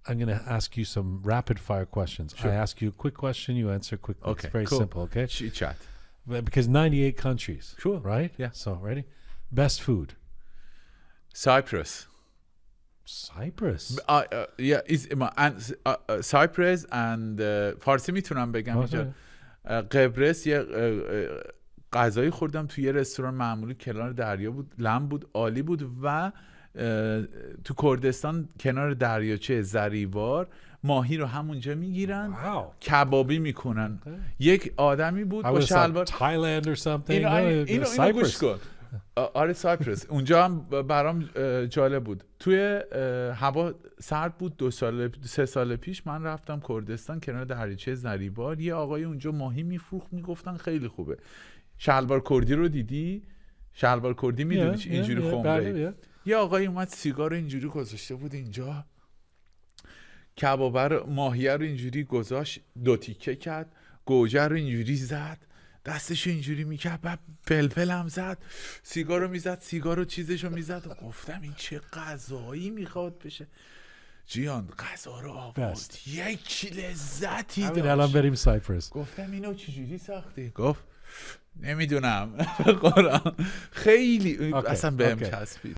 I'm going to ask you some rapid fire questions. Sure. I ask you a quick question, you answer quickly. Okay, It's very cool. simple, okay? Chit chat. Because 98 countries. Sure. Right? Yeah. So, ready? Best food. Cyprus. Cyprus. Cyprus and فارسی میتونم بگم اینجا. قبرس یه غذایی خوردم توی یه رستوران معمولی کنار دریا بود، لم بود، عالی بود. و تو کردستان کنار دریاچه زریوار ماهی رو همونجا میگیرن، کبابی میکنن. یک آدمی بود با شلوار. Thailand or something. اینو گوش کن. آره سایپرس. اونجا هم برام جالب بود. توی هوا سرد بود. 3 سال پیش من رفتم کردستان کنار دریاچه زریبار. یه آقای اونجا ماهی میفروخت، میگفتن خیلی خوبه. شلوار کردی رو دیدی؟ شلوار کردی میدونی اینجوری خمره. یه آقای اومد سیگار اینجوری گذاشته بود اینجا، کبابر ماهیه رو اینجوری گذاشت، 2 تیکه کرد، گوجه رو اینجوری زد، دستشو اینجوری میکرد، بعد فلفل هم زد، سیگار رو میزد، سیگار رو چیزشو میزد. و گفتم این چه غذایی میخواد بشه. جیان غذا رو آورد، یک لذتی داشت. الان بریم سایپرس. گفتم اینو چجوری ساختی؟ گفت نمیدونم. قرآن خیلی اصلا بهم چسبید.